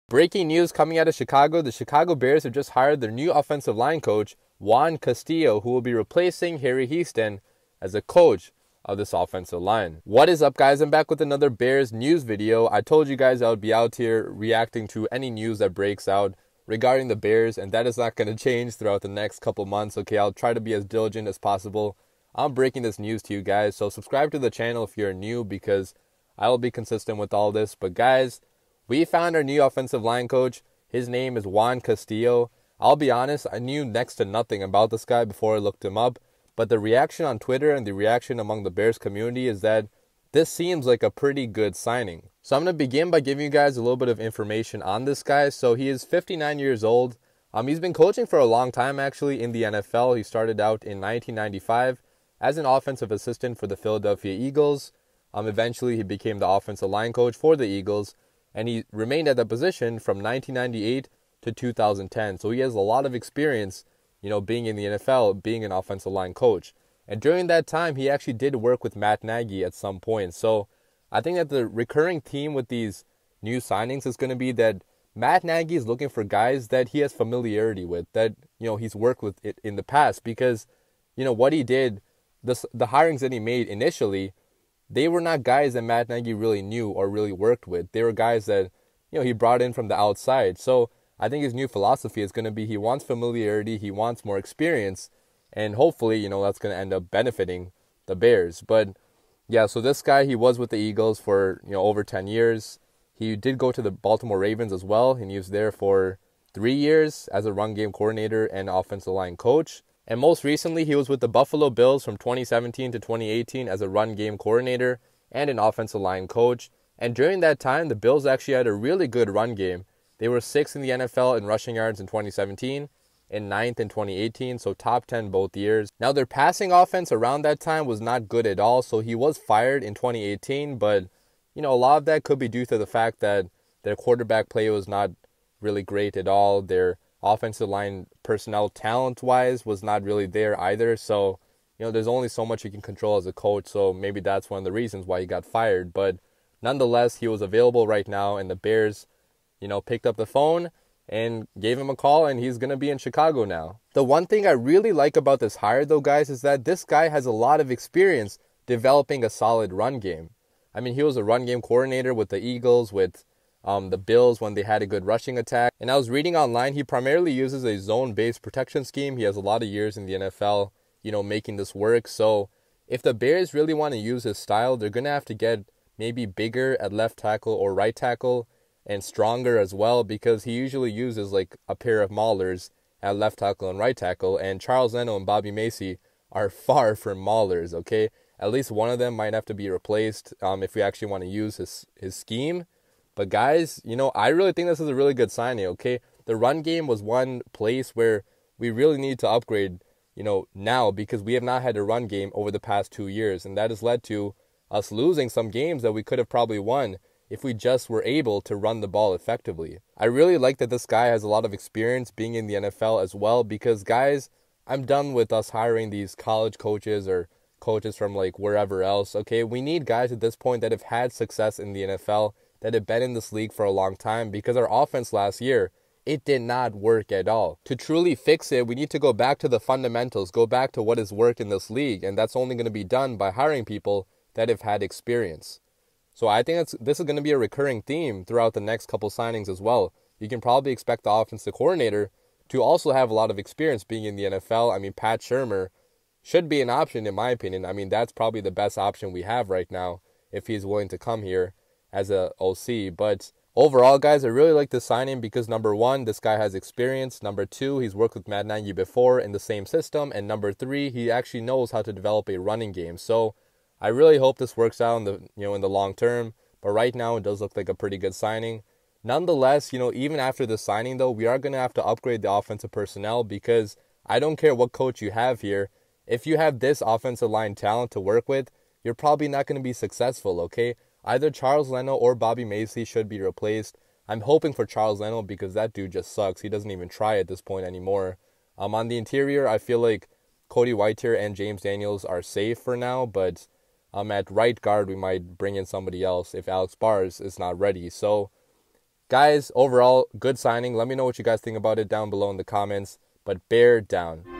Breaking news coming out of Chicago, the Chicago Bears have just hired their new offensive line coach, Juan Castillo, who will be replacing Harry Houston as a coach of this offensive line. What is up, guys? I'm back with another Bears news video. I told you guys I would be out here reacting to any news that breaks out regarding the Bears, and that is not going to change throughout the next couple months. Okay, I'll try to be as diligent as possible. I'm breaking this news to you guys, so subscribe to the channel if you're new because I will be consistent with all this. But guys, we found our new offensive line coach. His name is Juan Castillo. I'll be honest, I knew next to nothing about this guy before I looked him up. But the reaction on Twitter and the reaction among the Bears community is that this seems like a pretty good signing. So I'm going to begin by giving you guys a little bit of information on this guy. So he is 59 years old. He's been coaching for a long time actually in the NFL. He started out in 1995 as an offensive assistant for the Philadelphia Eagles. Eventually he became the offensive line coach for the Eagles. And he remained at that position from 1998 to 2010. So he has a lot of experience, being in the NFL, being an offensive line coach. And during that time, he actually did work with Matt Nagy at some point. So I think that the recurring theme with these new signings is going to be that Matt Nagy is looking for guys that he has familiarity with, that, he's worked with it in the past. Because, what he did, the hirings that he made initially, they were not guys that Matt Nagy really knew or really worked with. They were guys that, he brought in from the outside. So I think his new philosophy is going to be he wants familiarity, he wants more experience, and hopefully, that's going to end up benefiting the Bears. But yeah, so this guy, he was with the Eagles for, over 10 years. He did go to the Baltimore Ravens as well, and he was there for 3 years as a run game coordinator and offensive line coach. And most recently, he was with the Buffalo Bills from 2017 to 2018 as a run game coordinator and an offensive line coach. And during that time, the Bills actually had a really good run game. They were 6th in the NFL in rushing yards in 2017 and 9th in 2018, so top 10 both years. Now, their passing offense around that time was not good at all, so he was fired in 2018. But, a lot of that could be due to the fact that their quarterback play was not really great at all. Their offensive line personnel talent-wise was not really there either. So, there's only so much you can control as a coach. So maybe that's one of the reasons why he got fired. But nonetheless, he was available right now, and the Bears, picked up the phone and gave him a call, and he's going to be in Chicago now. The one thing I really like about this hire, though, guys, is that this guy has a lot of experience developing a solid run game. I mean, he was a run game coordinator with the Eagles, with the Bills when they had a good rushing attack. And I was reading online, he primarily uses a zone-based protection scheme. He has a lot of years in the NFL, making this work. So if the Bears really want to use his style, they're going to have to get maybe bigger at left tackle or right tackle and stronger as well, because he usually uses like a pair of maulers at left tackle and right tackle. And Charles Leno and Bobby Macy are far from maulers, okay? At least one of them might have to be replaced if we actually want to use his scheme. But guys, I really think this is a really good signing, okay? The run game was one place where we really need to upgrade, now, because we have not had a run game over the past 2 years. And that has led to us losing some games that we could have probably won if we just were able to run the ball effectively. I really like that this guy has a lot of experience being in the NFL as well, because guys, I'm done with us hiring these college coaches or coaches from like wherever else, okay? We need guys at this point that have had success in the NFL, that have been in this league for a long time, because our offense last year, it did not work at all. To truly fix it, we need to go back to the fundamentals, go back to what has worked in this league, and that's only going to be done by hiring people that have had experience. So I think this is going to be a recurring theme throughout the next couple signings as well. You can probably expect the offensive coordinator to also have a lot of experience being in the NFL. I mean, Pat Shurmur should be an option in my opinion. I mean, that's probably the best option we have right now if he's willing to come here as a OC. But overall, guys, I really like this signing because, number one, this guy has experience. Number two, he's worked with Matt Nagy before in the same system. And number three, he actually knows how to develop a running game. So I really hope this works out in the long term. But right now, it does look like a pretty good signing. Nonetheless, even after the signing, though, we are going to have to upgrade the offensive personnel, because I don't care what coach you have here. If you have this offensive line talent to work with, you're probably not going to be successful, okay? Either Charles Leno or Bobby Macy should be replaced. I'm hoping for Charles Leno because that dude just sucks. He doesn't even try at this point anymore. On the interior, I feel like Cody Whitehair and James Daniels are safe for now, but at right guard, we might bring in somebody else if Alex Bars is not ready. So, guys, overall, good signing. Let me know what you guys think about it down below in the comments, but bear down.